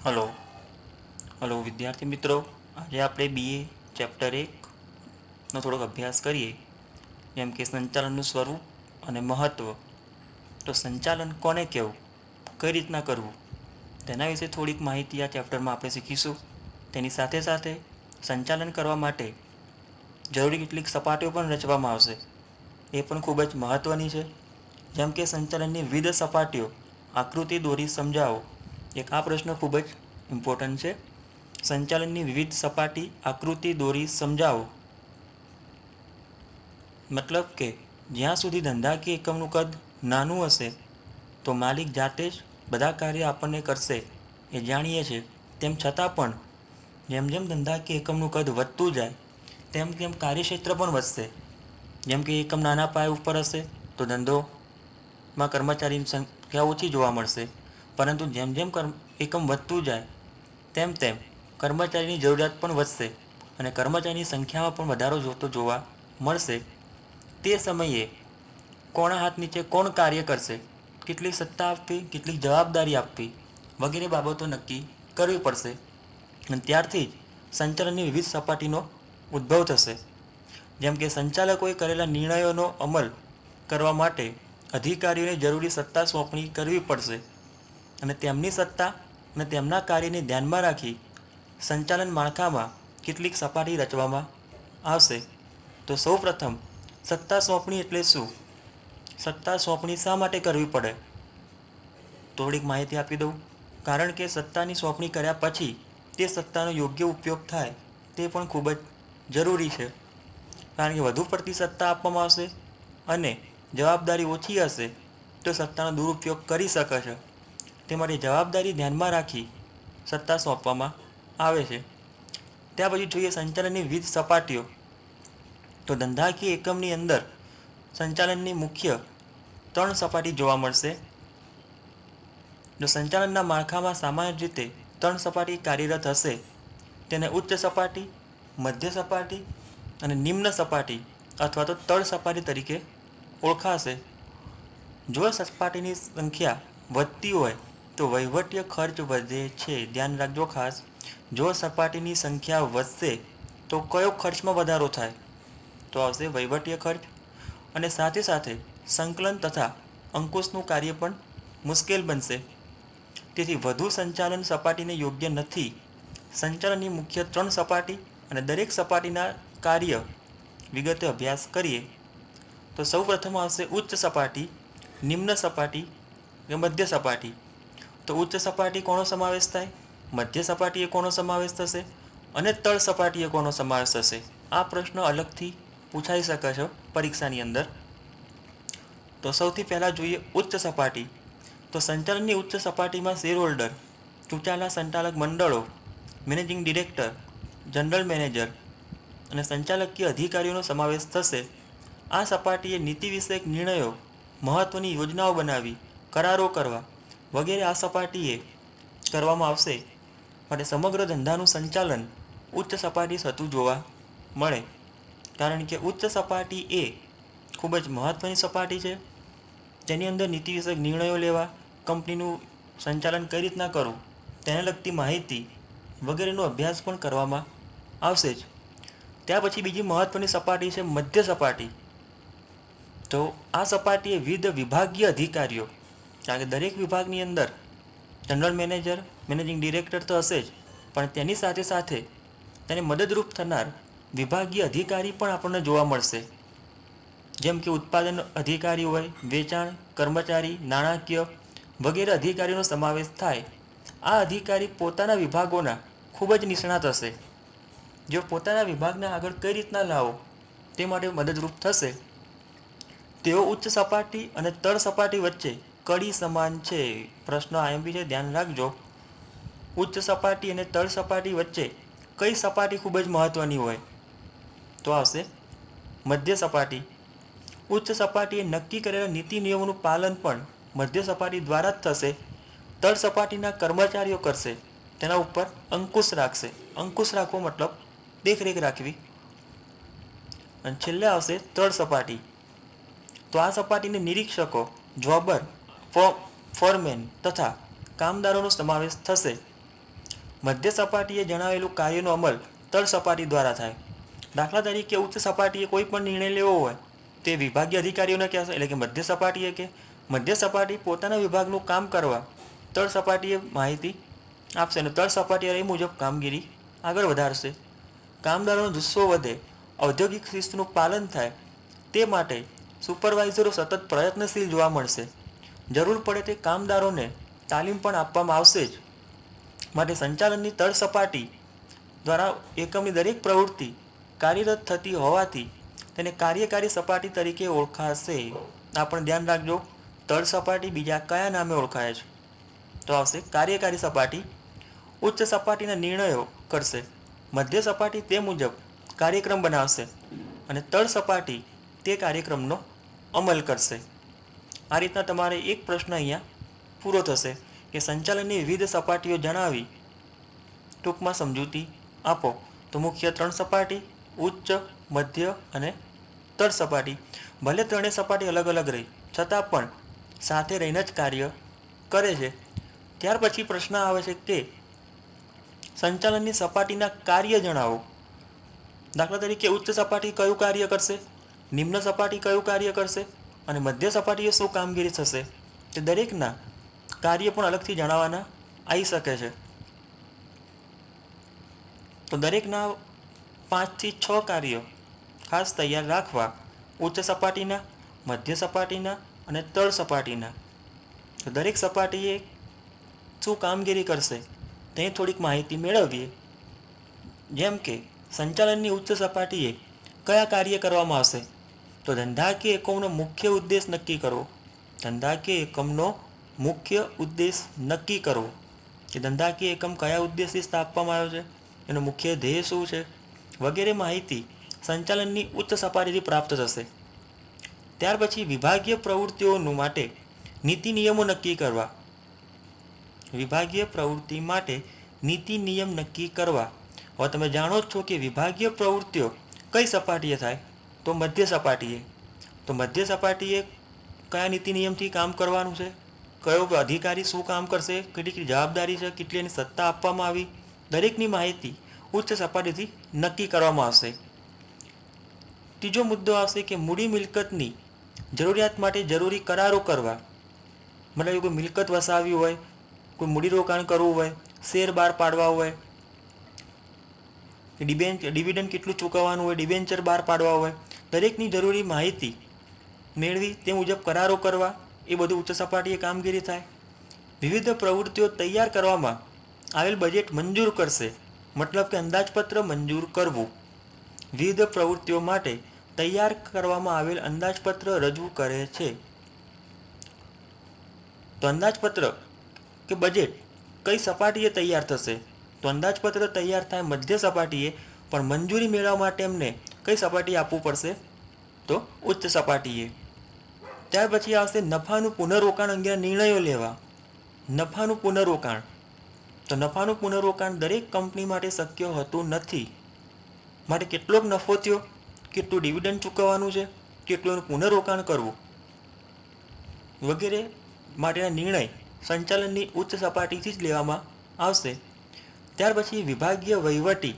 Hello hello વિદ્યાર્થી મિત્રો, આજે આપણે બીએ ચેપ્ટર 1નો થોડોક અભ્યાસ કરીએ. જેમ કે સંચાલનનું સ્વરૂપ અને મહત્ત્વ. તો સંચાલન કોને કહેવું, કઈ રીતના કરવું, તેના વિશે થોડીક માહિતી આ ચેપ્ટરમાં આપણે શીખીશું. તેની સાથે સાથે સંચાલન કરવા માટે જરૂરી કેટલીક સપાટીઓ પણ રચવામાં આવશે, એ પણ ખૂબ જ મહત્ત્વની છે. જેમ કે સંચાલનની વિવિધ સપાટીઓ આકૃતિ દોરી સમજાવો. એક આ પ્રશ્ન ખૂબ જ ઇમ્પોર્ટન્ટ છે. સંચાલનની વિવિધ સપાટી આકૃતિ દોરી સમજાવો. મતલબ કે જ્યાં સુધી ધંધાકીય એકમનું કદ નાનું હશે તો માલિક જાતે જ બધા કાર્ય આપણને કરશે એ જાણીએ છીએ. તેમ છતાં પણ જેમ જેમ ધંધાકીય એકમનું કદ વધતું જાય તેમ તેમ કાર્યક્ષેત્ર પણ વધશે. જેમ કે એકમ નાના પાયા ઉપર હશે તો ધંધોમાં કર્મચારીની સંખ્યા ઓછી જોવા મળશે, પરંતુ જેમ જેમ એકમ વધતું જાય તેમ તેમ કર્મચારીની જરૂરિયાત પણ વધશે અને કર્મચારીની સંખ્યામાં પણ વધારો જોવા મળશે. તે સમયે કોના હાથ નીચે કોણ કાર્ય કરશે, કેટલી સત્તા આપવી, કેટલીક જવાબદારી આપવી વગેરે બાબતો નક્કી કરવી પડશે. અને ત્યારથી જ સંચાલનની વિવિધ સપાટીનો ઉદ્ભવ થશે. જેમ કે સંચાલકોએ કરેલા નિર્ણયોનો અમલ કરવા માટે અધિકારીઓને જરૂરી સત્તા સોંપણી કરવી પડશે અને તેમની સત્તા અને તેમના કાર્યને ધ્યાનમાં રાખી સંચાલન માળખામાં કેટલીક સપાટી રચવામાં આવશે. તો સૌપ્રથમ સત્તા સોંપણી એટલે શું? સત્તા સોંપણી શા માટે કરવી પડે? થોડીક માહિતી આપી દઉં. કારણ કે સત્તાની સોંપણી કર્યા પછી તે સત્તાનો યોગ્ય ઉપયોગ થાય તે પણ ખૂબ જ જરૂરી છે. કારણ કે વધુ પડતી સત્તા આપવામાં આવશે અને જવાબદારી ઓછી હશે તો સત્તાનો દુરુપયોગ કરી શકે છે. તે માટે જવાબદારી ધ્યાનમાં રાખી સત્તા સોંપવામાં આવે છે. ત્યાર પછી જોઈએ સંચાલનની વિવિધ સપાટીઓ. તો ધંધાકીય એકમની અંદર સંચાલનની મુખ્ય 3 સપાટી જોવા મળશે. જો સંચાલનના માળખામાં સામાન્ય રીતે 3 સપાટી કાર્યરત હશે તેને ઉચ્ચ સપાટી, મધ્ય સપાટી અને નિમ્ન સપાટી અથવા તો તળ સપાટી તરીકે ઓળખાશે. જો સપાટીની સંખ્યા વધતી હોય તો વહીવટીય ખર્ચ વધે છે. ધ્યાન રાખજો ખાસ. જો સપાટીની સંખ્યા વધશે તો કયો ખર્ચમાં વધારો થાય? તો આવશે વહીવટીય ખર્ચ. અને સાથે સાથે સંકલન તથા અંકુશનું કાર્ય પણ મુશ્કેલ બનશે. તેથી વધુ સંચાલન સપાટીને યોગ્ય નથી. સંચાલનની મુખ્ય 3 સપાટી અને દરેક સપાટીના કાર્ય વિગતે અભ્યાસ કરીએ. તો સૌપ્રથમ આવશે ઉચ્ચ સપાટી, નિમ્ન સપાટી કે મધ્ય સપાટી. તો ઉચ્ચ સપાટી કોનો સમાવેશ થાય? મધ્ય સપાટીએ કોનો સમાવેશ થશે અને તળ સપાટીએ કોનો સમાવેશ થશે? આ પ્રશ્ન અલગથી પૂછાઈ શકે છે પરીક્ષાની અંદર. તો સૌથી પહેલાં જોઈએ ઉચ્ચ સપાટી. તો સંચાલનની ઉચ્ચ સપાટીમાં શેર હોલ્ડર, ચૂંટાયેલા સંચાલક મંડળો, મેનેજિંગ ડિરેક્ટર, જનરલ મેનેજર અને સંચાલકીય અધિકારીઓનો સમાવેશ થશે. આ સપાટીએ નીતિ વિષયક નિર્ણયો, મહત્વની યોજનાઓ બનાવવી, કરારો કરવા વગેરે આ સપાટીએ કરવામાં આવશે. માટે સમગ્ર ધંધાનું સંચાલન ઉચ્ચ સપાટી થતું જોવા મળે. કારણ કે ઉચ્ચ સપાટી એ ખૂબ જ મહત્વની સપાટી છે. તેની અંદર નીતિ વિષયક નિર્ણયો લેવા, કંપનીનું સંચાલન કઈ રીતના કરવું તેને લગતી માહિતી વગેરેનો અભ્યાસ પણ કરવામાં આવશે જ. ત્યાર પછી બીજી મહત્વની સપાટી છે મધ્ય સપાટી. તો આ સપાટીએ વિવિધ વિભાગીય અધિકારીઓ, કારણ કે દરેક વિભાગની અંદર જનરલ મેનેજર, મેનેજિંગ ડિરેક્ટર તો હશે જ, પણ તેની સાથે સાથે તેને મદદરૂપ થનાર વિભાગીય અધિકારી પણ આપણને જોવા મળશે. જેમ કે ઉત્પાદન અધિકારી હોય, વેચાણ, કર્મચારી, નાણાકીય વગેરે અધિકારીઓનો સમાવેશ થાય. આ અધિકારી પોતાના વિભાગોના ખૂબ જ નિષ્ણાત હશે. જો પોતાના વિભાગને આગળ કઈ રીતના લાવો તે માટે મદદરૂપ થશે. તેઓ ઉચ્ચ સપાટી અને તળ સપાટી વચ્ચે કડી સમાન છે. પ્રશ્ન આઈએમપી છે, ધ્યાન રાખજો. ઉચ્ચ સપાટી અને તળ સપાટી વચ્ચે કઈ સપાટી ખૂબ જ મહત્વની હોય? તો આવશે મધ્ય સપાટી. ઉચ્ચ સપાટીએ નક્કી કરેલા નીતિ નિયમોનું પાલન પણ મધ્ય સપાટી દ્વારા જ થશે. તળ સપાટીના કર્મચારીઓ કરશે. તેના ઉપર અંકુશ રાખશે. અંકુશ રાખવો મતલબ દેખરેખ રાખવી. અને છેલ્લે આવશે તળ સપાટી. તો આ સપાટીને નિરીક્ષકો, જોબર, ફોરમેન તથા કામદારોનો સમાવેશ થશે. મધ્ય સપાટીએ જણાવેલું કાર્યનો અમલ તળ સપાટી દ્વારા થાય. દાખલા તરીકે ઉચ્ચ સપાટીએ કોઈ પણ નિર્ણય લેવો હોય તે વિભાગીય અધિકારીઓને કહેશે, એટલે કે મધ્ય સપાટીએ કે મધ્ય સપાટી પોતાના વિભાગનું કામ કરવા તળ સપાટીએ માહિતી આપશે અને તળ સપાટી એ મુજબ કામગીરી આગળ વધારશે. કામદારોનો જુસ્સો વધે, ઔદ્યોગિક શિસ્તનું પાલન થાય તે માટે સુપરવાઇઝરો સતત પ્રયત્નશીલ જોવા મળશે. જરૂર પડે તે કામદારોને તાલીમ પણ આપવામાં આવશે જ. માટે સંચાલનની તળ સપાટી દ્વારા એકમની દરેક પ્રવૃત્તિ કાર્યરત થતી હોવાથી તેને કાર્યકારી સપાટી તરીકે ઓળખાશે. આ પણ ધ્યાન રાખજો, તળ સપાટી બીજા કયા નામે ઓળખાય છે? તો આવશે કાર્યકારી સપાટી. ઉચ્ચ સપાટીના નિર્ણયો કરશે, મધ્ય સપાટી તે મુજબ કાર્યક્રમ બનાવશે અને તળ સપાટી તે કાર્યક્રમનો અમલ કરશે. આ રીતના તમારે એક પ્રશ્ન અહીંયા પૂરો થશે કે સંચાલનની વિવિધ સપાટીઓ જણાવી ટૂંકમાં સમજૂતી આપો. તો મુખ્ય 3 સપાટી, ઉચ્ચ, મધ્ય અને તળ સપાટી. ભલે ત્રણેય સપાટી અલગ અલગ રહી છતાં પણ સાથે રહીને જ કાર્ય કરે છે. ત્યાર પછી પ્રશ્ન આવે છે કે સંચાલનની સપાટીના કાર્ય જણાવો. દાખલા તરીકે ઉચ્ચ સપાટી કયું કાર્ય કરશે, નિમ્ન સપાટી કયું કાર્ય કરશે અને મધ્ય સપાટીએ શું કામગીરી થશે, તે દરેકના કાર્ય પણ અલગથી જણાવવાના આવી શકે છે. તો દરેકના 5 થી 6 કાર્યો ખાસ તૈયાર રાખવા, ઉચ્ચ સપાટીના, મધ્ય સપાટીના અને તળ સપાટીના. તો દરેક સપાટીએ શું કામગીરી કરશે તેની થોડીક માહિતી મેળવીએ. જેમ કે સંચાલનની ઉચ્ચ સપાટીએ કયા કાર્ય કરવામાં આવશે? તો ધંધાકીય એકમનો મુખ્ય ઉદ્દેશ નક્કી કરવો. ધંધાકીય એકમનો મુખ્ય ઉદ્દેશ નક્કી કરવો કે ધંધાકીય એકમ કયા ઉદ્દેશથી સ્થાપવામાં આવ્યો છે, એનો મુખ્ય ધ્યેય શું છે વગેરે માહિતી સંચાલનની ઉચ્ચ સપાટીથી પ્રાપ્ત થશે. ત્યાર પછી વિભાગીય પ્રવૃત્તિઓનું માટે નીતિ નિયમો નક્કી કરવા. વિભાગીય પ્રવૃત્તિ માટે નીતિ નિયમ નક્કી કરવા. હવે તમે જાણો જ છો કે વિભાગીય પ્રવૃત્તિઓ કઈ સપાટીએ થાય? તો મધ્ય સપાટીએ. તો મધ્ય સપાટીએ કયા નીતિ નિયમથી કામ કરવાનું છે, કયો અધિકારી શું કામ કરશે, કેટલી જવાબદારી છે, કેટલી એની સત્તા આપવામાં આવી, દરેકની માહિતી ઉચ્ચ સપાટીથી નક્કી કરવામાં આવશે. ત્રીજો મુદ્દો આવશે કે મૂડી મિલકતની જરૂરિયાત માટે જરૂરી કરારો કરવા. મતલબ કોઈ મિલકત વસાવવી હોય, કોઈ મૂડીરોકાણ કરવું હોય, શેર બહાર પાડવા હોય, ડિવિડન્ડ કેટલું ચૂકવવાનું હોય, ડિબેન્ચર બહાર પાડવા હોય, દરેકની જરૂરી માહિતી મેળવી તે મુજબ કરારો કરવા. એ બધું ઉચ્ચ સપાટીએ કામગીરી થાય. વિવિધ પ્રવૃત્તિઓ તૈયાર કરવામાં આવેલ બજેટ મંજૂર કરશે. મતલબ કે અંદાજપત્ર મંજૂર કરવું. વિવિધ પ્રવૃત્તિઓ માટે તૈયાર કરવામાં આવેલ અંદાજપત્ર રજૂ કરે છે. તો અંદાજપત્ર કે બજેટ કઈ સપાટીએ તૈયાર થશે? તો અંદાજપત્ર તૈયાર થાય મધ્ય સપાટીએ, પણ મંજૂરી મેળવવા માટે એમને કઈ સપાટી આપવું પડશે? તો ઉચ્ચ સપાટીએ. ત્યાર પછી આવશે નફાનું પુનરોકાણ અંગેના નિર્ણયો લેવા. નફાનું પુનરોકાણ. તો નફાનું પુનરોકાણ દરેક કંપની માટે શક્ય હોતું નથી. માટે કેટલોક નફો થયો, કેટલું ડિવિડન્ડ ચૂકવવાનું છે, કેટલું પુનરોકાણ કરવું વગેરે માટેના નિર્ણય સંચાલનની ઉચ્ચ સપાટીથી જ લેવામાં આવશે. ત્યાર પછી વિભાગીય વહીવટી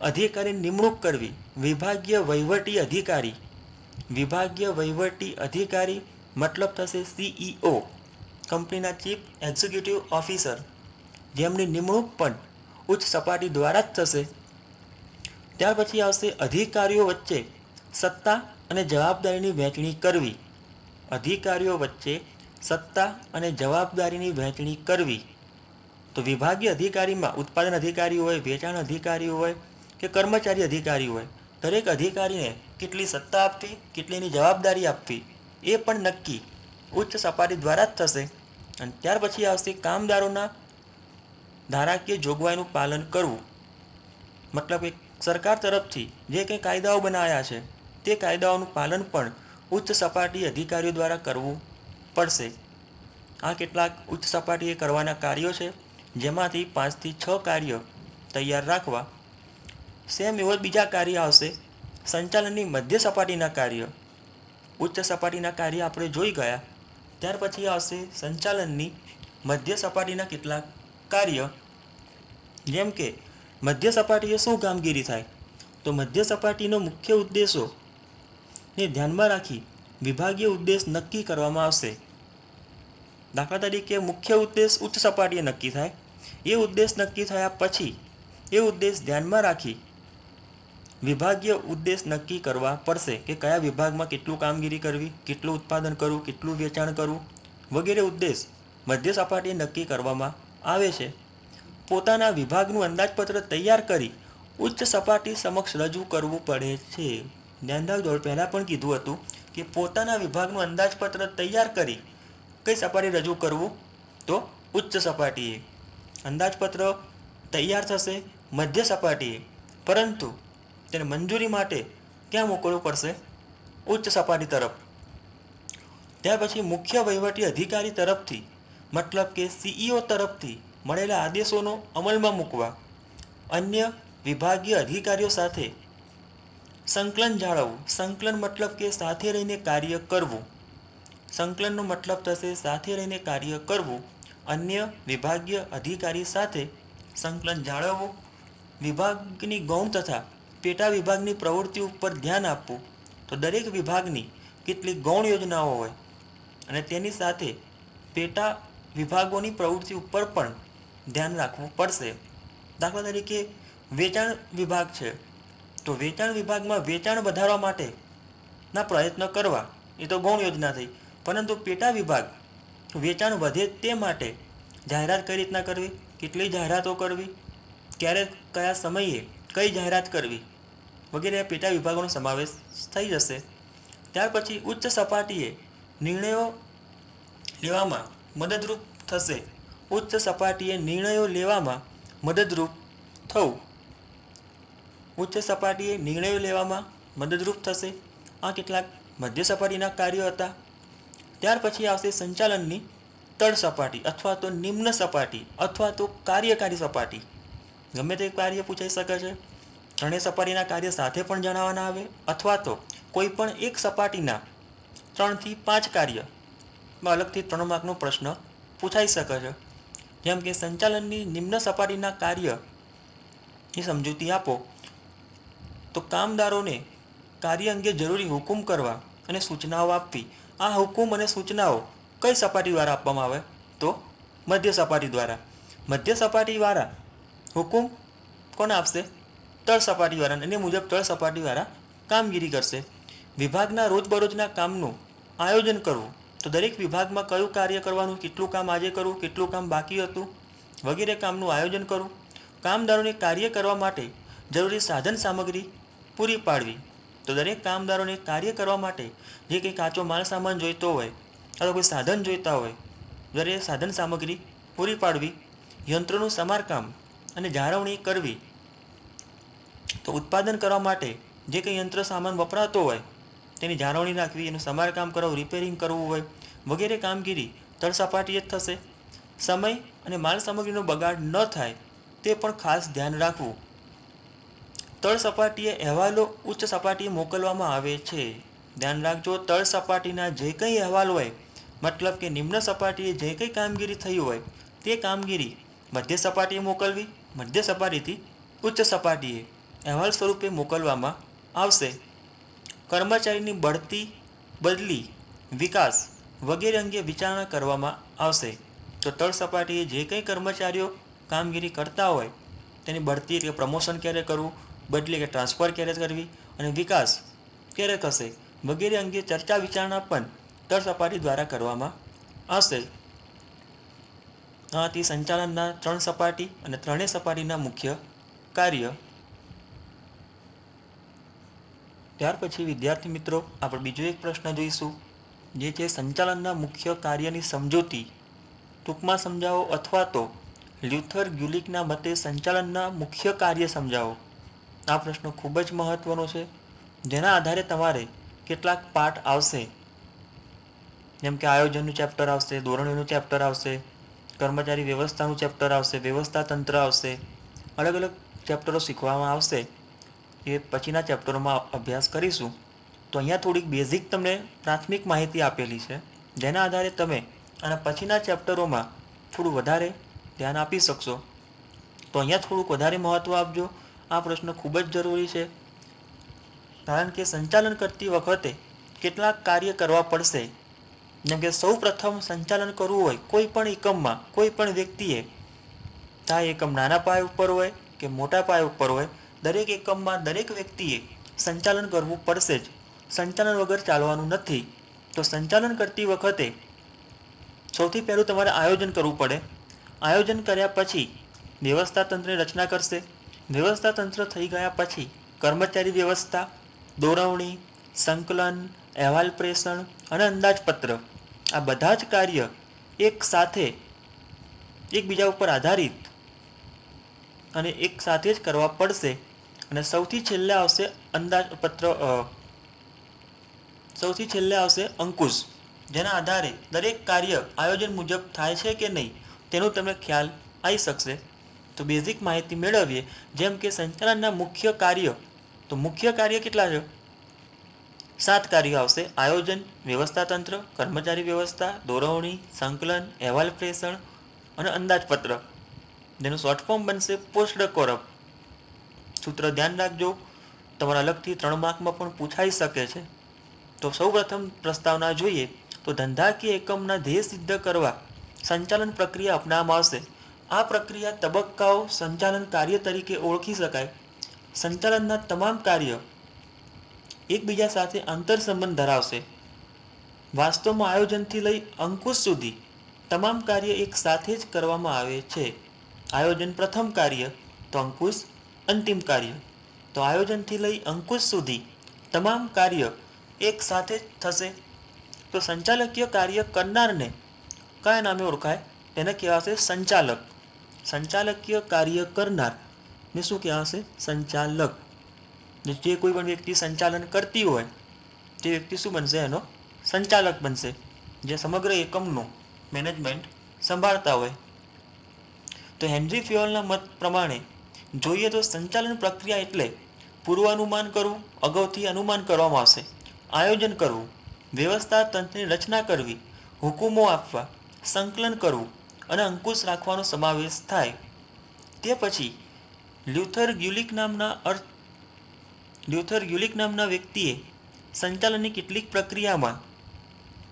અધિકારીની નિમણૂક કરવી. વિભાગીય વહીવટી અધિકારી. વિભાગીય વહીવટી અધિકારી મતલબ થશે CEO, કંપનીના ચીફ એક્ઝિક્યુટિવ ઓફિસર, જેમની નિમણૂક પણ ઉચ્ચ સપાટી દ્વારા જ થશે. ત્યાર પછી આવશે અધિકારીઓ વચ્ચે સત્તા અને જવાબદારીની વહેંચણી કરવી. અધિકારીઓ વચ્ચે સત્તા અને જવાબદારીની વહેંચણી કરવી. તો વિભાગીય અધિકારીમાં ઉત્પાદન અધિકારી હોય, વેચાણ અધિકારી હોય કે કર્મચારી અધિકારી હોય, દરેક અધિકારીને કેટલી સત્તા આપવી, કેટલી એની જવાબદારી આપવી એ પણ નક્કી ઉચ્ચ સપાટી દ્વારા જ થશે. અને ત્યાર પછી આવશે કામદારોના ધારાકીય જોગવાઈનું પાલન કરવું. મતલબ કે સરકાર તરફથી જે કંઈ કાયદાઓ બનાવ્યા છે તે કાયદાઓનું પાલન પણ ઉચ્ચ સપાટી અધિકારીઓ દ્વારા કરવું પડશે. આ કેટલાક ઉચ્ચ સપાટીએ કરવાના કાર્યો છે, જેમાંથી 5 થી 6 કાર્ય તૈયાર રાખવા. સેમ એવો બીજા કાર્ય આવશે સંચાલનની મધ્ય સપાટીના કાર્ય. ઉચ્ચ સપાટીના કાર્ય આપણે જોઈ ગયા. ત્યાર પછી આવશે સંચાલનની મધ્ય સપાટીના કેટલાક કાર્ય. જેમ કે મધ્ય સપાટીએ શું કામગીરી થાય, તો મધ્ય સપાટીનો મુખ્ય ઉદ્દેશોને ધ્યાનમાં રાખી વિભાગીય ઉદ્દેશ નક્કી કરવામાં આવશે. દાખલા તરીકે મુખ્ય ઉદ્દેશ ઉચ્ચ સપાટીએ નક્કી થાય, એ ઉદ્દેશ નક્કી થયા પછી એ ઉદ્દેશ ધ્યાનમાં રાખી વિભાગીય ઉદ્દેશ નક્કી કરવા પડશે કે કયા વિભાગમાં કેટલું કામગીરી કરવી, કેટલું ઉત્પાદન કરવું, કેટલું વેચાણ કરવું વગેરે ઉદ્દેશ મધ્ય સપાટીએ નક્કી કરવામાં આવે છે. પોતાના વિભાગનું અંદાજપત્ર તૈયાર કરી ઉચ્ચ સપાટી સમક્ષ રજૂ કરવું પડે છે. ધ્યાન રાખજો, પહેલાં પણ કીધું હતું કે પોતાના વિભાગનું અંદાજપત્ર તૈયાર કરી કઈ સપાટી રજૂ કરવું, તો ઉચ્ચ સપાટીએ. અંદાજપત્ર તૈયાર થશે મધ્ય સપાટીએ, પરંતુ તેને મંજૂરી માટે ક્યાં મોકલવું પડશે, ઉચ્ચ સપાટી તરફ. ત્યાર પછી મુખ્ય વહીવટી અધિકારી તરફથી મતલબ કે સીઈઓ તરફથી મળેલા આદેશોનો અમલમાં મૂકવા અન્ય વિભાગીય અધિકારીઓ સાથે સંકલન જાળવવું. સંકલન મતલબ કે સાથે રહીને કાર્ય કરવું. સંકલનનો મતલબ થશે સાથે રહીને કાર્ય કરવું. અન્ય વિભાગીય અધિકારી સાથે સંકલન જાળવવું. વિભાગની ગૌણ તથા પેટા વિભાગની પ્રવૃત્તિ ઉપર ધ્યાન આપવું. તો દરેક વિભાગની કેટલીક ગૌણ યોજનાઓ હોય અને તેની સાથે પેટા વિભાગોની પ્રવૃત્તિ ઉપર પણ ધ્યાન રાખવું પડશે. દાખલા તરીકે વેચાણ વિભાગ છે, તો વેચાણ વિભાગમાં વેચાણ વધારવા માટેના પ્રયત્ન કરવા, એ તો ગૌણ યોજના થઈ. પરંતુ પેટા વિભાગ વેચાણ વધે તે માટે જાહેરાત કઈ રીતના કરવી, કેટલી જાહેરાતો કરવી, ક્યારે કયા સમયે કઈ જાહેરાત કરવી વગેરે પેટા વિભાગોનો સમાવેશ થઈ જશે. ત્યાર પછી ઉચ્ચ સપાટીએ નિર્ણયો લેવામાં મદદરૂપ થશે. ઉચ્ચ સપાટીએ નિર્ણયો લેવામાં મદદરૂપ થવું. ઉચ્ચ સપાટીએ નિર્ણયો લેવામાં મદદરૂપ થશે. આ કેટલાક મધ્ય સપાટીના કાર્યો હતા. ત્યાર પછી આવશે સંચાલનની તળ સપાટી અથવા તો નિમ્ન સપાટી અથવા તો કાર્યકારી સપાટી. ગમે તે કાર્ય પૂછાઈ શકે છે. ત્રણેય સપાટીના કાર્ય સાથે પણ જણાવવાના આવે અથવા તો કોઈ પણ એક સપાટીના 3 થી 5 કાર્યમાં અલગથી 3 માર્કનો પ્રશ્ન પૂછાઈ શકે છે. જેમ કે સંચાલનની નિમ્ન સપાટીના કાર્યની સમજૂતી આપો, તો કામદારોને કાર્ય અંગે જરૂરી હુકમ કરવા અને સૂચનાઓ આપવી. આ હુકમ અને સૂચનાઓ કઈ સપાટી દ્વારા આપવામાં આવે, તો મધ્ય સપાટી દ્વારા. મધ્ય સપાટીવાળા હુકમ કોને આપશે, તળ સપાટીવાળા, અને મુજબ તળ સપાટીવાળા કામગીરી કરશે. વિભાગના રોજબરોજના કામનું આયોજન કરવું. તો દરેક વિભાગમાં કયું કાર્ય કરવાનું, કેટલું કામ આજે કરવું, કેટલું કામ બાકી હતું વગેરે કામનું આયોજન કરવું. કામદારોને કાર્ય કરવા માટે જરૂરી સાધન સામગ્રી પૂરી પાડવી. તો દરેક કામદારોને કાર્ય કરવા માટે જે કંઈ કાચો માલ સામાન જોઈતો હોય અથવા કોઈ સાધન જોઈતા હોય, દરેક સાધન સામગ્રી પૂરી પાડવી. યંત્રોનું સમારકામ અને જાળવણી કરવી. તો ઉત્પાદન કરવા માટે જે કંઈ યંત્ર સામાન વપરાતો હોય તેની જાળવણી રાખવી, એનું સમારકામ કરવું, રિપેરિંગ કરવું હોય વગેરે કામગીરી તળ સપાટીએ જ થશે. સમય અને માલ સામગ્રીનો બગાડ ન થાય તે પણ ખાસ ધ્યાન રાખવું. તળ સપાટીએ અહેવાલો ઉચ્ચ સપાટીએ મોકલવામાં આવે છે. ધ્યાન રાખજો, તળ સપાટીના જે કંઈ અહેવાલ હોય, મતલબ કે નિમ્ન સપાટીએ જે કંઈ કામગીરી થઈ હોય તે કામગીરી મધ્ય સપાટીએ મોકલવી. મધ્ય સપાટીથી ઉચ્ચ સપાટીએ અહેવાલ સ્વરૂપે મોકલવામાં આવશે. કર્મચારીની બઢતી, બદલી, વિકાસ વગેરે અંગે વિચારણા કરવામાં આવશે. તો તળ સપાટીએ જે કંઈ કર્મચારીઓ કામગીરી કરતા હોય તેની બઢતી એટલે પ્રમોશન ક્યારે કરવું, બદલી કે ટ્રાન્સફર ક્યારે કરવી અને વિકાસ ક્યારે થશે વગેરે અંગે ચર્ચા વિચારણા પણ તળ સપાટી દ્વારા કરવામાં આવશે. આથી સંચાલનના 3 સપાટી અને ત્રણેય સપાટીના મુખ્ય કાર્ય. ત્યાર પછી વિદ્યાર્થી મિત્રો, આપણે બીજો એક પ્રશ્ન જોઈશું, જે છે સંચાલનના મુખ્ય કાર્યની સમજૂતી ટૂંકમાં સમજાવો અથવા તો લ્યુથર ગ્યુલિકના મતે સંચાલનના મુખ્ય કાર્ય સમજાવો. આ પ્રશ્ન ખૂબ જ મહત્વનો છે, જેના આધારે તમારે કેટલાક પાઠ આવશે. જેમ કે આયોજનનું ચેપ્ટર આવશે, ધોરણોનું ચેપ્ટર આવશે, કર્મચારી વ્યવસ્થાનું ચેપ્ટર આવશે, વ્યવસ્થા તંત્ર આવશે. અલગ અલગ ચેપ્ટરો શીખવામાં આવશે. એ પછીના ચેપ્ટરોમાં અભ્યાસ કરીશું. તો અહીંયા થોડીક બેઝિક તમને પ્રાથમિક માહિતી આપેલી છે, જેના આધારે તમે આના પછીના ચેપ્ટરોમાં થોડું વધારે ધ્યાન આપી શકશો. તો તો અહીંયા થોડુંક વધારે મહત્ત્વ આપજો. આ પ્રશ્ન ખૂબ જ જરૂરી છે, કારણ કે સંચાલન કરતી વખતે કેટલાક કાર્ય કરવા પડશે. જેમ કે સૌ પ્રથમ સંચાલન કરવું હોય કોઈ પણ એકમમાં, કોઈ પણ વ્યક્તિએ, આ એકમ નાના પાયા ઉપર હોય કે મોટા પાયા ઉપર હોય, દરેક એકમમાં દરેક વ્યક્તિએ સંચાલન કરવું પડશે જ. સંચાલન વગર ચાલવાનું નથી. તો સંચાલન કરતી વખતે સૌથી પહેલું તમારે આયોજન કરવું પડે. આયોજન કર્યા પછી વ્યવસ્થા તંત્રની રચના કરશે. વ્યવસ્થા તંત્ર થઈ ગયા પછી કર્મચારી વ્યવસ્થા, દોરવણી, સંકલન, અહેવાલ પ્રેષણ અને અંદાજપત્ર, આ બધા જ કાર્ય એક સાથે એકબીજા ઉપર આધારિત અને એક સાથે જ કરવા પડશે. અને સૌથી છેલ્લે આવશે અંદાજપત્ર, સૌથી છેલ્લે આવશે અંકુશ, જેના આધારે દરેક કાર્ય આયોજન મુજબ થાય છે કે નહીં તેનો તમને ખ્યાલ આવી શકશે. તો બેઝિક માહિતી મેળવીએ. જેમ કે સંચાલનના મુખ્ય કાર્ય, તો મુખ્ય કાર્ય કેટલા છે? 7 કાર્યો આવશે: આયોજન, વ્યવસ્થા તંત્ર, કર્મચારી વ્યવસ્થા, દોરવણી, સંકલન, અહેવાલ પ્રેષણ અને અંદાજપત્ર, જેનું શોર્ટ ફોર્મ બનશે પોસ્ટ કોરપ. સૂત્ર ધ્યાન રાખજો, તમારા અલગથી 3 માર્કમાં પણ પૂછાઈ શકે છે. તો સૌપ્રથમ પ્રસ્તાવના જોઈએ તો ધંધાકીય એકમના ધ્યેય સિદ્ધ કરવા સંચાલન પ્રક્રિયા અપનાવવામાં આવશે. આ પ્રક્રિયા તબક્કાઓ સંચાલન કાર્ય તરીકે ઓળખી શકાય. સંચાલનના તમામ કાર્ય એકબીજા સાથે આંતરસંબંધ ધરાવશે. વાસ્તવમાં આયોજનથી લઈ અંકુશ સુધી તમામ કાર્ય એક સાથે જ કરવામાં આવે છે. આયોજન પ્રથમ કાર્ય, તો અંકુશ અંતિમ કાર્ય. તો આયોજનથી લઈ અંકુશ સુધી તમામ કાર્ય એક સાથે જ થશે. તો સંચાલકીય કાર્ય કરનારને કયા નામે ઓળખાય? તેને કહેવાશે સંચાલક. સંચાલકીય કાર્ય કરનાર ને શું કહેવાશે? સંચાલક. જે કોઈ પણ વ્યક્તિ સંચાલન કરતી હોય તે વ્યક્તિ શું બનશે? એનો સંચાલક બનશે, જે સમગ્ર એકમનું મેનેજમેન્ટ સંભાળતા હોય. તો હેનરી ફ્યોલના મત પ્રમાણે જોઈએ તો સંચાલન પ્રક્રિયા એટલે પૂર્વાનુમાન કરવું, અગાઉથી અનુમાન કરવામાં આવશે, આયોજન કરવું, વ્યવસ્થા તંત્રની રચના કરવી, હુકુમો આપવા, સંકલન કરવું અને અંકુશ રાખવાનો સમાવેશ થાય. તે પછી લ્યુથર ગ્યુલિક નામના વ્યક્તિએ સંચાલનની કેટલીક પ્રક્રિયામાં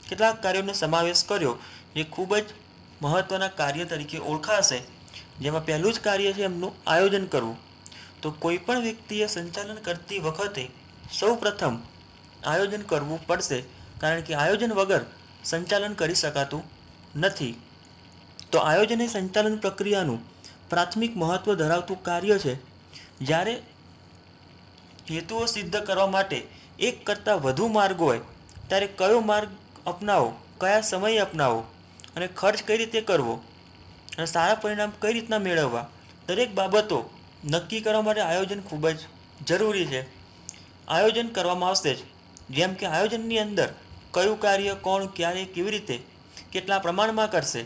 કેટલાક કાર્યોનો સમાવેશ કર્યો, જે ખૂબ જ મહત્વના કાર્ય તરીકે ઓળખાશે. જેમાં પહેલું જ કાર્ય છે એમનું આયોજન કરવું. તો કોઈ પણ વ્યક્તિએ સંચાલન કરતી વખતે સૌપ્રથમ આયોજન કરવું પડશે, કારણ કે આયોજન વગર સંચાલન કરી શકાતું નથી. તો આયોજન એ સંચાલન પ્રક્રિયાનું પ્રાથમિક મહત્વ ધરાવતું કાર્ય છે. જ્યારે હેતુઓ સિદ્ધ કરવા માટે એક કરતાં વધુ માર્ગ હોય ત્યારે કયો માર્ગ અપનાવો, કયા સમયે અપનાવો અને ખર્ચ કઈ રીતે કરવો અને સારા પરિણામ કઈ રીતના મેળવવા, દરેક બાબતો નક્કી કરવા માટે આયોજન ખૂબ જ જરૂરી છે. આયોજન કરવામાં આવશે જ. જેમ કે આયોજનની અંદર કયું કાર્ય કોણ, ક્યારે, કેવી રીતે, કેટલા પ્રમાણમાં કરશે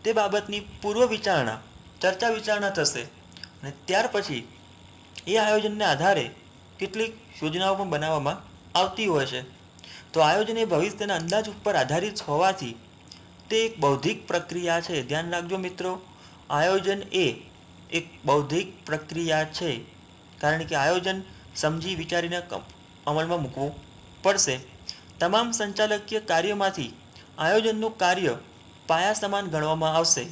તે બાબતની પૂર્વ વિચારણા, ચર્ચા વિચારણા થશે. અને ત્યાર પછી એ આયોજનને આધારે કેટલીક યોજનાઓ પણ બનાવવામાં આવતી હોય છે. તો આયોજન એ ભવિષ્યના અંદાજ ઉપર આધારિત હોવાથી તે એક બૌદ્ધિક પ્રક્રિયા છે. ધ્યાન રાખજો મિત્રો, આયોજન એ એક બૌદ્ધિક પ્રક્રિયા છે, કારણ કે આયોજન સમજી વિચારીને અમલમાં મૂકવું પડશે. તમામ સંચાલકીય કાર્યમાંથી આયોજનનું કાર્ય પાયા સમાન ગણવામાં આવશે.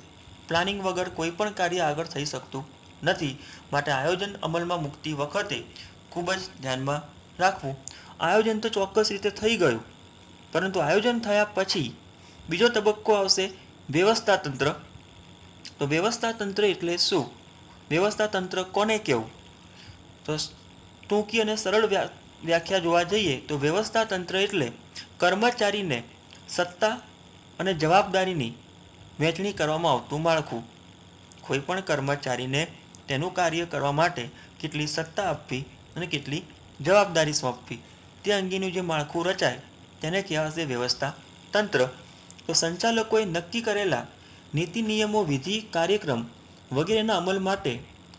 પ્લાનિંગ વગર કોઈ પણ કાર્ય આગળ થઈ શકતું નથી. માટે આયોજન અમલમાં મૂકતી વખતે ખૂબ જ ધ્યાનમાં રાખવું. આયોજન તો ચોક્કસ રીતે થઈ ગયું, પરંતુ આયોજન થયા પછી બીજો તબક્કો આવશે વ્યવસ્થા તંત્ર. તો વ્યવસ્થા તંત્ર એટલે શું? વ્યવસ્થા તંત્ર કોને કહેવું? તો ટૂંકી અને સરળ વ્યાખ્યા જોવા જઈએ તો વ્યવસ્થા તંત્ર એટલે કર્મચારીને સત્તા અને જવાબદારીની વહેંચણી કરવામાં આવતું માળખું. કોઈ પણ કર્મચારીને તેનું કાર્ય કરવા માટે કેટલી સત્તા આપવી અને કેટલી જવાબદારી સોંપવી તે અંગેનું જે માળખું રચાય તેને કહેવાશે વ્યવસ્થા તંત્ર. તો સંચાલકોએ નક્કી કરેલા નીતિ નિયમો, વિધિ, કાર્યક્રમ વગેરેના અમલ માટે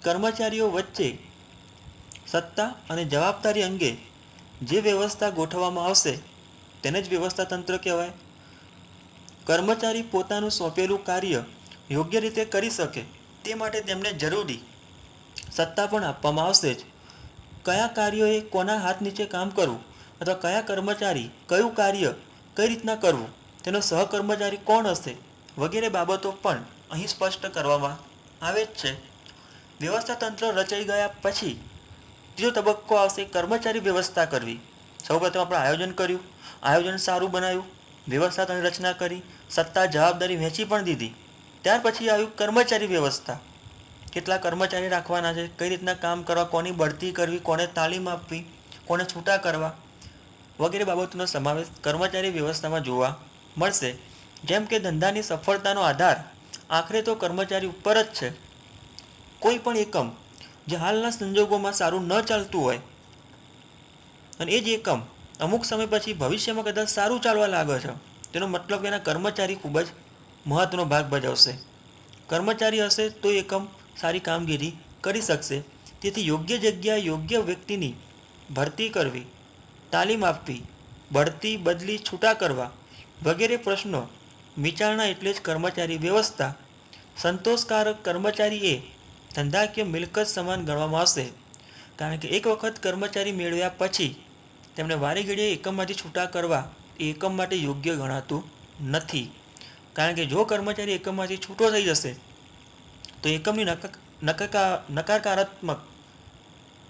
કર્મચારીઓ વચ્ચે સત્તા અને જવાબદારી અંગે જે વ્યવસ્થા ગોઠવવામાં આવશે તેને જ વ્યવસ્થા તંત્ર કહેવાય. કર્મચારી પોતાનું સોંપેલું કાર્ય યોગ્ય રીતે કરી શકે તે માટે તેમને જરૂરી સત્તા પણ આપવામાં આવશે જ. કયા કાર્યોએ કોના હાથ નીચે કામ કરવું અથવા કયા કર્મચારી કયું કાર્ય કઈ રીતના કરવું, તેનો સહકર્મચારી કોણ હશે વગેરે બાબતો પણ અહીં સ્પષ્ટ કરવામાં આવે જ છે. વ્યવસ્થા તંત્ર રચાઈ ગયા પછી ત્રીજો તબક્કો આવશે કર્મચારી વ્યવસ્થા કરવી. સૌપ્રથમ આપણે આયોજન કર્યું, આયોજન સારું બનાવ્યું, વ્યવસ્થાની રચના કરી, સત્તા જવાબદારી વહેંચી પણ દીધી. ત્યાર પછી આવ્યું કર્મચારી વ્યવસ્થા. કેટલા કર્મચારી રાખવાના છે, કઈ રીતના કામ કરવા, કોની બઢતી કરવી, કોને તાલીમ આપવી, કોને છૂટા કરવા વગેરે બાબતોનો સમાવેશ કર્મચારી વ્યવસ્થામાં જોવા મળશે. જેમ કે ધંધાની સફળતાનો આધાર આખરે તો કર્મચારી ઉપર જ છે. કોઈ પણ એકમ જે હાલના સંજોગોમાં સારું ન ચાલતું હોય અને એ જ એકમ અમુક સમય પછી ભવિષ્યમાં કદાચ સારું ચાલવા લાગે છે, તેનો મતલબ કે એના કર્મચારી ખૂબ જ મહત્વનો ભાગ ભજવશે. કર્મચારી હશે તો એકમ સારી કામગીરી કરી શકશે. તેથી યોગ્ય જગ્યાએ યોગ્ય વ્યક્તિની ભરતી કરવી, તાલીમ આપવી, બઢતી બદલી છૂટા કરવા વગેરે પ્રશ્નો વિચારણા એટલે જ કર્મચારી વ્યવસ્થા. સંતોષકારક કર્મચારી એ ધંધાકીય મિલકત સમાન ગણવામાં આવશે. કારણ કે એક વખત કર્મચારી મેળવ્યા પછી તેમને વારે ઘડીએ એકમમાંથી છૂટા કરવા એ એકમ માટે યોગ્ય ગણાતું નથી. કારણ કે જો કર્મચારી એકમમાંથી છૂટો થઈ જશે તો એકમની નકારાત્મક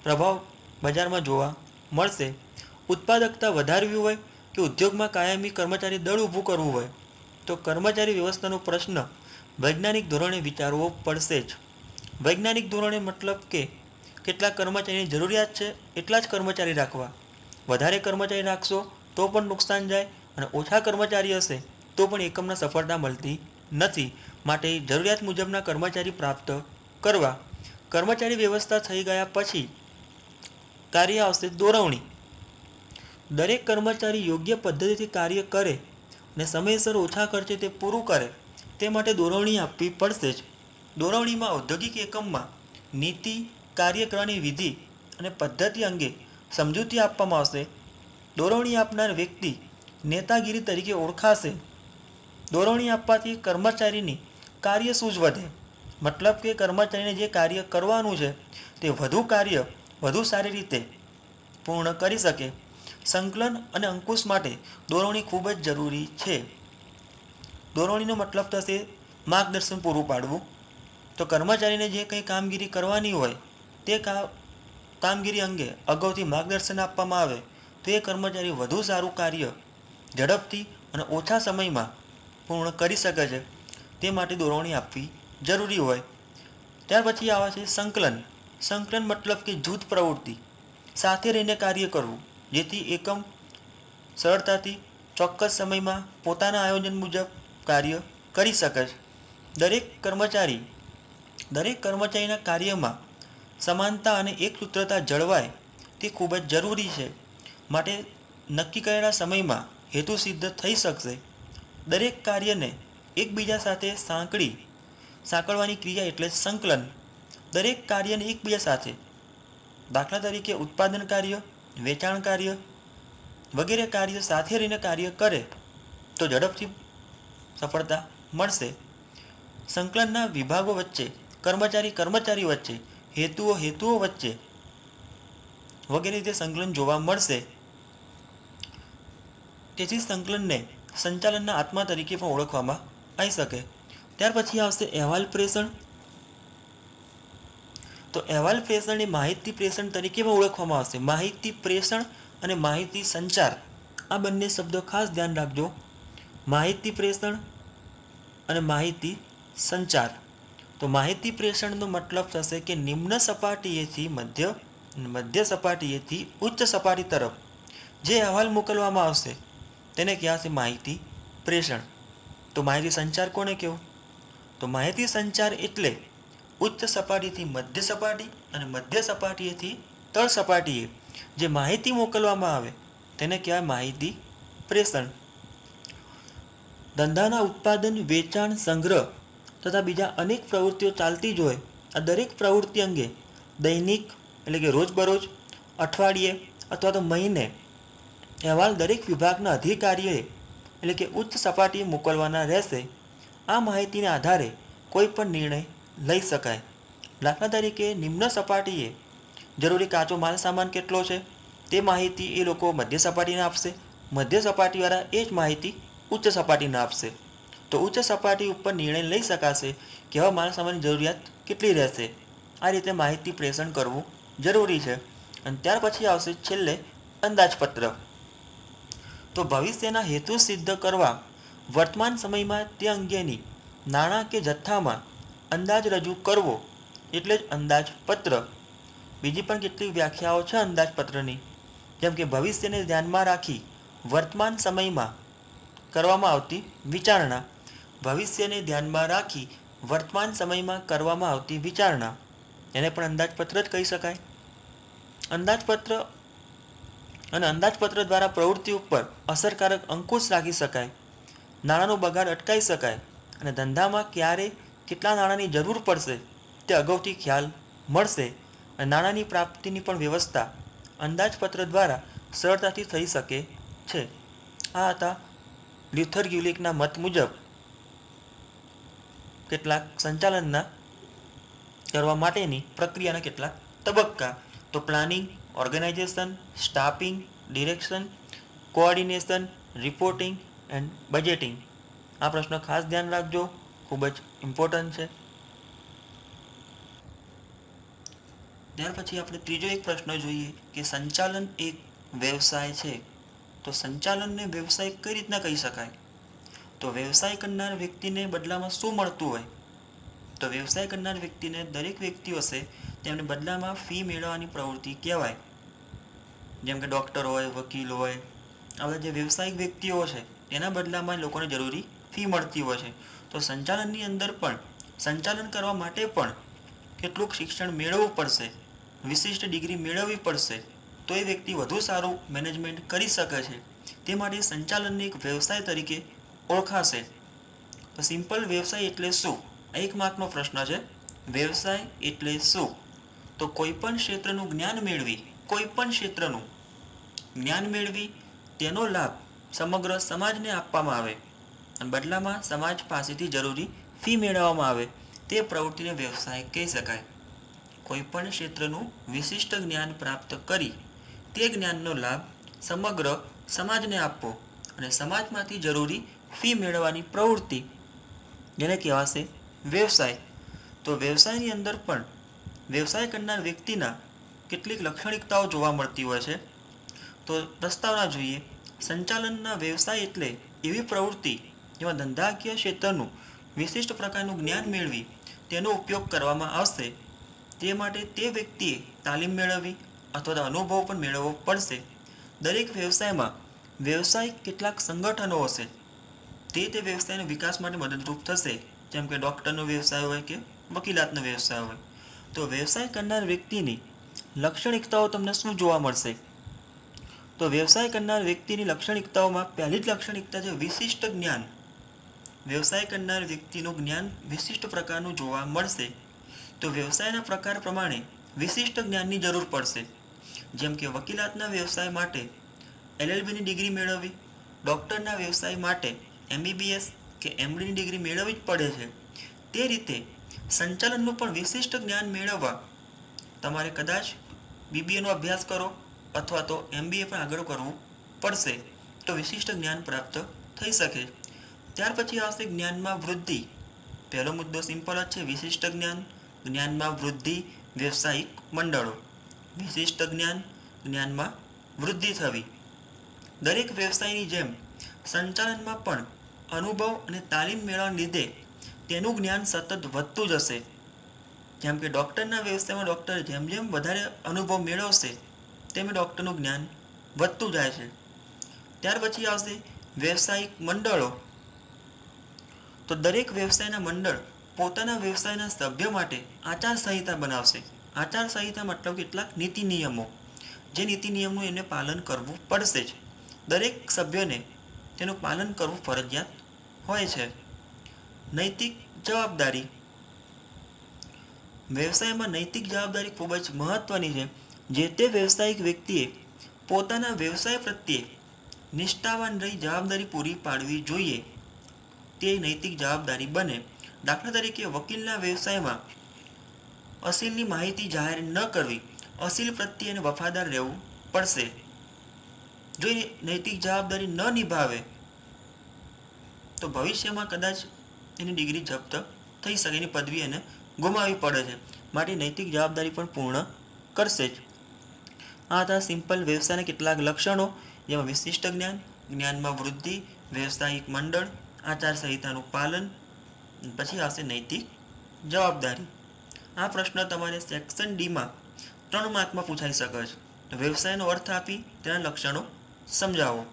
પ્રભાવ બજારમાં જોવા મળશે. ઉત્પાદકતા વધારવી હોય કે ઉદ્યોગમાં કાયમી કર્મચારી દળ ઊભું કરવું હોય તો કર્મચારી વ્યવસ્થાનો પ્રશ્ન વૈજ્ઞાનિક ધોરણે વિચારવો પડશે જ. વૈજ્ઞાનિક ધોરણે મતલબ કે કેટલા કર્મચારીની જરૂરિયાત છે એટલા જ કર્મચારી રાખવા. વધારે કર્મચારી રાખશો તો પણ નુકસાન જાય અને ઓછા કર્મચારી હશે તો પણ એકમને સફળતા મળતી નથી. માટે જરૂરિયાત મુજબના કર્મચારી પ્રાપ્ત કરવા. કર્મચારી વ્યવસ્થા થઈ ગયા પછી કાર્ય આવશે દોરવણી. દરેક કર્મચારી યોગ્ય પદ્ધતિથી કાર્ય કરે અને સમયસર ઓછા ખર્ચે તે પૂરું કરે તે માટે દોરવણી આપવી પડશે જ. દોરવણીમાં ઔદ્યોગિક એકમમાં નીતિ, કાર્ય કરવાની વિધિ અને પદ્ધતિ અંગે સમજૂતી આપવામાં આવશે. દોરવણી આપનાર વ્યક્તિ નેતાગીરી તરીકે ઓળખાશે. દોરવણી આપવાથી કર્મચારીની કાર્યસૂઝ વધે. મતલબ કે કર્મચારીને જે કાર્ય કરવાનું છે તે વધુ સારી રીતે પૂર્ણ કરી શકે. સંકલન અને અંકુશ માટે દોરવણી ખૂબ જ જરૂરી છે. દોરવણીનો મતલબ થશે માર્ગદર્શન પૂરું પાડવું. તો કર્મચારીને જે કંઈ કામગીરી કરવાની હોય તે કામગીરી અંગે અગાઉથી માર્ગદર્શન આપવામાં આવે તો એ કર્મચારી વધુ સારું કાર્ય ઝડપથી અને ઓછા સમયમાં પૂર્ણ કરી શકે છે. તે માટે દોરવણી આપવી જરૂરી હોય. ત્યાર પછી આવે છે સંકલન. સંકલન મતલબ કે જૂથ પ્રવૃત્તિ, સાથે રહીને કાર્ય કરવું જેથી એકમ સરળતાથી ચોક્કસ સમયમાં પોતાના આયોજન મુજબ કાર્ય કરી શકે છે. દરેક કર્મચારીના કાર્યમાં સમાનતા અને એકસૂત્રતા જળવાય તે ખૂબ જ જરૂરી છે. માટે નક્કી કરેલા સમયમાં હેતુ સિદ્ધ થઈ શકશે. દરેક કાર્યને એકબીજા સાથે સાંકળવાની ક્રિયા એટલે સંકલન. દરેક કાર્યને એકબીજા સાથે, દાખલા તરીકે ઉત્પાદન કાર્ય, વેચાણ કાર્ય વગેરે કાર્ય સાથે રહીને કાર્ય કરે તો ઝડપથી સફળતા મળશે. સંકલનના વિભાગો વચ્ચે, કર્મચારી વચ્ચે, હેતુઓ વચ્ચે વગેરે રીતે સંકલન જોવા મળશે. તેથી સંકલનને સંચાલનના આત્મા તરીકે પણ ઓળખવામાં આવી શકે. ત્યાર પછી આવશે અહેવાલ પ્રેષણ. તો અહેવાલ પ્રેષણને માહિતી પ્રેષણ તરીકે પણ ઓળખવામાં આવશે. માહિતી પ્રેષણ અને માહિતી સંચાર આ બંને શબ્દો ખાસ ધ્યાન રાખજો. માહિતી પ્રેષણ અને માહિતી સંચાર. તો માહિતી પ્રેષણનો મતલબ થશે કે નિમ્ન સપાટીએથી મધ્ય સપાટીએથી ઉચ્ચ સપાટી તરફ જે અહેવાલ મોકલવામાં આવશે તેને કહેવાશે માહિતી પ્રેષણ. તો માહિતી સંચાર કોને કહેવું? તો માહિતી સંચાર એટલે ઉચ્ચ સપાટીથી મધ્ય સપાટી અને મધ્ય સપાટીએથી તળ સપાટીએ જે માહિતી મોકલવામાં આવે તેને કહેવાય માહિતી પ્રેષણ. ધંધાના ઉત્પાદન, વેચાણ, સંગ્રહ તથા બીજા અનેક પ્રવૃત્તિઓ ચાલતી જ હોય. આ દરેક પ્રવૃત્તિ અંગે દૈનિક એટલે કે રોજબરોજ, અઠવાડિયે અથવા તો મહિને અહેવાલ દરેક વિભાગના અધિકારીએ એટલે કે ઉચ્ચ સપાટીએ મોકલવાના રહેશે. આ માહિતીના આધારે કોઈ પણ નિર્ણય લઈ શકાય. દાખલા તરીકે નિમ્ન સપાટીએ જરૂરી કાચો માલ સામાન કેટલો છે તે માહિતી એ લોકો મધ્ય સપાટીને આપશે. મધ્ય સપાટીવાળા એ જ માહિતી ઉચ્ચ સપાટીને આપશે. તો ઉચ્ચ સપાટી ઉપર નિર્ણય લઈ શકાશે કે આવા માલ સામાનની જરૂરિયાત કેટલી રહેશે. આ રીતે માહિતી પ્રેષણ કરવું જરૂરી છે. અને ત્યાર પછી આવશે છેલ્લે અંદાજપત્ર. તો ભવિષ્યના હેતુ સિદ્ધ કરવા વર્તમાન સમયમાં તે અંગેની નાણાં કે જથ્થામાં અંદાજ રજૂ કરવો એટલે જ અંદાજપત્ર. બીજી પણ કેટલીક વ્યાખ્યાઓ છે અંદાજપત્રની, જેમ કે ભવિષ્યને ધ્યાનમાં રાખી વર્તમાન સમયમાં કરવામાં આવતી વિચારણા. ભવિષ્યને ધ્યાનમાં રાખી વર્તમાન સમયમાં કરવામાં આવતી વિચારણા એને પણ અંદાજપત્ર જ કહી શકાય. અંદાજપત્ર અને અંદાજપત્ર દ્વારા પ્રવૃત્તિ ઉપર અસરકારક અંકુશ રાખી શકાય, નાણાંનો બગાડ અટકાવી શકાય અને ધંધામાં ક્યારે કેટલા નાણાંની જરૂર પડશે તે અગાઉથી ખ્યાલ મળશે અને નાણાંની પ્રાપ્તિની પણ વ્યવસ્થા અંદાજપત્ર દ્વારા સરળતાથી થઈ શકે છે. આ હતા લ્યુથર ગ્યુલિકના મત મુજબ કેટલાક સંચાલનના કરવા માટેની પ્રક્રિયાના કેટલાક તબક્કા. તો planning, organisation, staffing, direction, coordination, reporting and budgeting. આ પ્રશ્ન ખાસ ધ્યાન રાખજો, ખૂબ જ ઇમ્પોર્ટન્ટ છે. ત્યાર પછી આપણે ત્રીજો એક પ્રશ્ન જોઈએ કે સંચાલન એક વ્યવસાય છે. તો સંચાલનને વ્યવસાય કઈ રીતના કહી શકાય? તો વ્યવસાય કરનાર વ્યક્તિને બદલામાં શું મળતું હોય? તો વ્યવસાય કરનાર વ્યક્તિને દરેક વ્યક્તિઓ છે તેમને બદલામાં ફી મેળવવાની પ્રવૃત્તિ કહેવાય. જેમ કે ડૉક્ટર હોય, વકીલ હોય, આવા જે વ્યવસાયિક વ્યક્તિઓ છે તેના બદલામાં લોકોને જરૂરી ફી મળતી હોય છે. તો સંચાલનની અંદર પણ સંચાલન કરવા માટે પણ કેટલુંક શિક્ષણ મેળવવું પડશે, વિશિષ્ટ ડિગ્રી મેળવવી પડશે, તો એ વ્યક્તિ વધુ સારું મેનેજમેન્ટ કરી શકે છે. તે માટે સંચાલનને એક વ્યવસાય તરીકે ઓળખાશે. તો સિમ્પલ વ્યવસાય એટલે શું? એક માર્કનો પ્રશ્ન છે. વ્યવસાય એટલે શું? તો કોઈ પણ ક્ષેત્રનું જ્ઞાન મેળવી, કોઈ પણ ક્ષેત્રનું જ્ઞાન મેળવી તેનો લાભ સમગ્ર સમાજને આપવામાં આવે અને બદલામાં સમાજ પાસેથી જરૂરી ફી મેળવવામાં આવે તે પ્રવૃત્તિને વ્યવસાય કહી શકાય. કોઈ પણ ક્ષેત્રનું વિશિષ્ટ જ્ઞાન પ્રાપ્ત કરી તે જ્ઞાનનો લાભ સમગ્ર સમાજને આપવો અને સમાજમાંથી જરૂરી ફી મેળવવાની પ્રવૃત્તિ જેને કહેવાશે વ્યવસાય. તો વ્યવસાયની અંદર પણ વ્યવસાય કરનાર વ્યક્તિના કેટલીક લાક્ષણિકતાઓ જોવા મળતી હોય છે. તો પ્રસ્તાવના જોઈએ. સંચાલનના વ્યવસાય એટલે એવી પ્રવૃત્તિ જેમાં ધંધાકીય ક્ષેત્રનું વિશિષ્ટ પ્રકારનું જ્ઞાન મેળવી તેનો ઉપયોગ કરવામાં આવશે. તે માટે તે વ્યક્તિએ તાલીમ મેળવવી અથવા તો અનુભવ પણ મેળવવો પડશે. દરેક વ્યવસાયમાં વ્યવસાયિક કેટલાક સંગઠનો હશે તે વ્યવસાયના વિકાસ માટે મદદરૂપ થશે. જેમ કે ડૉક્ટરનો વ્યવસાય હોય કે વકીલાતનો વ્યવસાય હોય. તો વ્યવસાય કરનાર વ્યક્તિની લાક્ષણિકતાઓ તમને શું જોવા મળશે? તો વ્યવસાય કરનાર વ્યક્તિની લાક્ષણિકતાઓમાં પહેલી જ લાક્ષણિકતા છે વિશિષ્ટ જ્ઞાન. વ્યવસાય કરનાર વ્યક્તિનું જ્ઞાન વિશિષ્ટ પ્રકારનું જોવા મળશે. તો વ્યવસાયના પ્રકાર પ્રમાણે વિશિષ્ટ જ્ઞાનની જરૂર પડશે. જેમ કે વકીલાતના વ્યવસાય માટે LLBની ડિગ્રી મેળવવી, ડૉક્ટરના વ્યવસાય માટે MBBS કે MDની ડિગ્રી મેળવવી જ પડે છે. તે રીતે સંચાલનનું પણ વિશિષ્ટ જ્ઞાન મેળવવા તમારે કદાચ BBAનો અભ્યાસ કરો અથવા તો MBA પણ આગળ કરવું પડશે તો વિશિષ્ટ જ્ઞાન પ્રાપ્ત થઈ શકે. ત્યાર પછી આવશે જ્ઞાનમાં વૃદ્ધિ. પહેલો મુદ્દો સિમ્પલ જ છે, વિશિષ્ટ જ્ઞાન. જ્ઞાનમાં વૃદ્ધિ, વ્યવસાયિક મંડળો. વિશિષ્ટ જ્ઞાન, જ્ઞાનમાં વૃદ્ધિ થવી. દરેક વ્યવસાયની જેમ સંચાલનમાં પણ અનુભવ અને તાલીમ મેળવવાને લીધે તેનું જ્ઞાન સતત વધતું જશે. જેમ કે ડૉક્ટરના વ્યવસાયમાં ડૉક્ટર જેમ જેમ વધારે અનુભવ મેળવશે તેમ ડૉક્ટરનું જ્ઞાન વધતું જાય છે. ત્યાર પછી આવશે વ્યવસાયિક મંડળો. તો દરેક વ્યવસાયના મંડળ પોતાના વ્યવસાયના સભ્યો માટે આચારસંહિતા બનાવશે. આચારસંહિતા મતલબ કેટલાક નીતિ નિયમો, જે નીતિ નિયમનું એને પાલન કરવું પડશે જ. દરેક સભ્યોને તેનું પાલન કરવું ફરજિયાત હોય છે. નૈતિક જવાબદારી. વ્યવસાયમાં નૈતિક જવાબદારી ખૂબ જ મહત્વની છે. જે તે વ્યવસાયિક વ્યક્તિએ પોતાના વ્યવસાય પ્રત્યે નિષ્ઠાવાન રહી જવાબદારી પૂરી પાડવી જોઈએ. તે નૈતિક જવાબદારી બને. દાખલા તરીકે વકીલના વ્યવસાયમાં અસીલની માહિતી જાહેર ન કરવી, અસીલ પ્રત્યે એને વફાદાર રહેવું પડશે. જો એ નૈતિક જવાબદારી ન નિભાવે તો ભવિષ્યમાં કદાચ એની ડિગ્રી જપ્ત થઈ શકે, એની પદવી એને ગુમાવવી પડે છે. માટે નૈતિક જવાબદારી પણ પૂર્ણ કરશે જ. આ હતા સિમ્પલ વ્યવસાયના કેટલાક લક્ષણો, જેમાં વિશિષ્ટ જ્ઞાન, જ્ઞાનમાં વૃદ્ધિ, વ્યવસાયિક મંડળ, આચારસંહિતાનું પાલન, પછી આવશે નૈતિક જવાબદારી. આ પ્રશ્ન તમારે સેક્શન ડીમાં 3 માર્કમાં પૂછાઈ શકે છે. તો વ્યવસાયનો અર્થ આપી તેના લક્ષણો સમજાવો.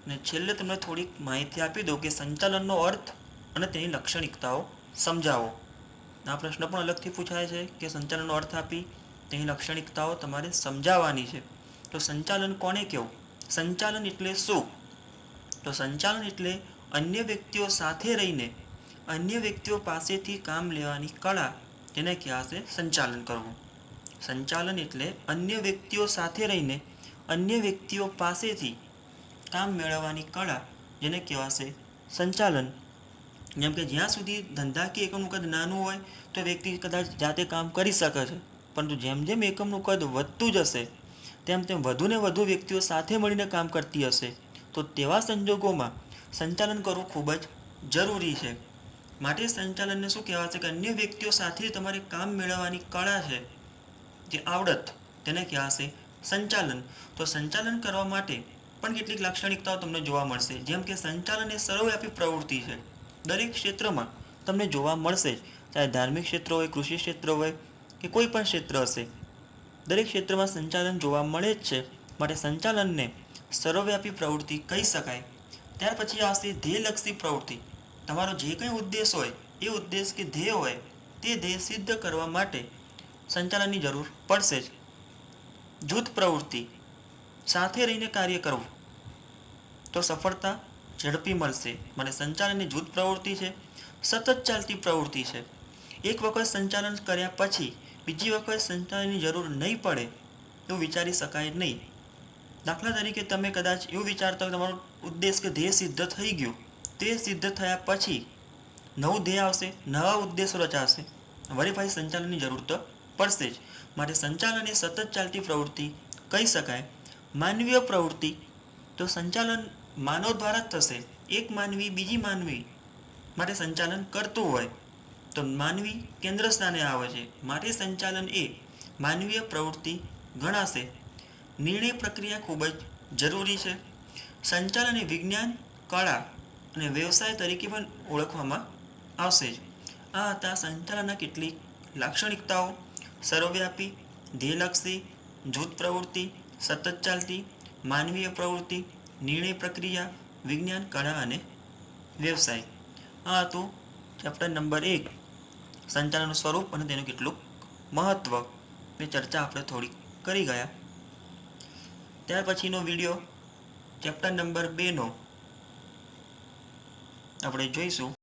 અને છેલ્લે તમને થોડીક માહિતી આપી દઉં કે સંચાલનનો અર્થ અને તેની લાક્ષણિકતાઓ સમજાવો. આ પ્રશ્ન પણ અલગથી પૂછાય છે કે સંચાલનનો અર્થ આપી તેની લાક્ષણિકતાઓ તમારે સમજાવવાની છે. તો સંચાલન કોને કહેવું? સંચાલન એટલે શું? તો સંચાલન એટલે અન્ય વ્યક્તિઓ સાથે રહીને અન્ય વ્યક્તિઓ પાસેથી કામ લેવાની કળા, જેને કહેવાશે સંચાલન કરવું. સંચાલન એટલે અન્ય વ્યક્તિઓ સાથે રહીને અન્ય વ્યક્તિઓ પાસેથી કામ મેળવવાની કળા, જેને કહેવાશે સંચાલન. જેમ કે જ્યાં સુધી ધંધાકીય એકમનું કદ નાનું હોય તો વ્યક્તિ કદાચ જાતે કામ કરી શકે છે, પરંતુ જેમ જેમ એકમનું કદ વધતું જશે તેમ તેમ વધુને વધુ વ્યક્તિઓ સાથે મળીને કામ કરતી હશે, તો તેવા સંજોગોમાં સંચાલન કરવું ખૂબ જ જરૂરી છે. માટે સંચાલનને શું કહેવાશે કે અન્ય વ્યક્તિઓ સાથે તમારે કામ મેળવવાની કળા છે, જે આવડત, તેને કહેવાશે સંચાલન. તો સંચાલન કરવા માટે પણ કેટલીક લાક્ષણિકતાઓ તમને જોવા મળશે. જેમ કે સંચાલન એ સર્વવ્યાપી પ્રવૃત્તિ છે. દરેક ક્ષેત્રમાં તમને જોવા મળશે જ, ચાહે ધાર્મિક ક્ષેત્ર હોય, કૃષિ ક્ષેત્ર હોય કે કોઈ પણ ક્ષેત્ર હશે, દરેક ક્ષેત્રમાં સંચાલન જોવા મળે જ છે. માટે સંચાલનને સર્વવ્યાપી પ્રવૃત્તિ કહી શકાય. ત્યાર પછી આવશે ધ્યેયલક્ષી પ્રવૃત્તિ. તમારો જે કંઈ ઉદ્દેશ હોય, એ ઉદ્દેશ કે ધ્યેય હોય, તે ધ્યેય સિદ્ધ કરવા માટે સંચાલનની જરૂર પડશે જ. જૂથ પ્રવૃત્તિ, સાથે રહીને કાર્ય કરવું તો સફળતા ઝડપી મળશે. મને સંચાલનની જૂથ પ્રવૃત્તિ છે. સતત ચાલતી પ્રવૃત્તિ છે. એક વખત સંચાલન કર્યા પછી બીજી વખત સંચાલનની જરૂર નહીં પડે એવું વિચારી શકાય નહીં. દાખલા તરીકે તમે કદાચ એવું વિચારતા હોય તમારો ઉદ્દેશ કે ધ્યેય સિદ્ધ થઈ ગયું, તે સિદ્ધ થયા પછી નવું ધ્યેય આવશે, નવા ઉદ્દેશો રચાશે, વળી પાછી સંચાલનની જરૂર તો પડશે જ. માટે સંચાલન એ સતત ચાલતી પ્રવૃત્તિ કહી શકાય. માનવીય પ્રવૃત્તિ, તો સંચાલન માનવ દ્વારા જ થશે. એક માનવી બીજી માનવી માટે સંચાલન કરતું હોય તો માનવી કેન્દ્ર સ્થાને આવે છે, માટે સંચાલન એ માનવીય પ્રવૃત્તિ ગણાશે. નિર્ણય પ્રક્રિયા ખૂબ જ જરૂરી છે. સંચાલન એ વિજ્ઞાન, કળા અને વ્યવસાય તરીકે પણ ઓળખવામાં આવશે જ. આ હતા સંચાલનના કેટલીક લાક્ષણિકતાઓ: સર્વવ્યાપી, ધ્યેયલક્ષી, જૂથ પ્રવૃત્તિ, સતત ચાલતી, માનવીય પ્રવૃત્તિ, નિર્ણય પ્રક્રિયા, વિજ્ઞાન, કળા અને વ્યવસાય. આ હતું ચેપ્ટર નંબર 1, સંચાલનનું સ્વરૂપ અને તેનું કેટલું મહત્વ. એ ચર્ચા આપણે થોડી કરી ગયા. ત્યાર પછીનો વિડીયો ચેપ્ટર નંબર 2નો આપણે જોઈશું.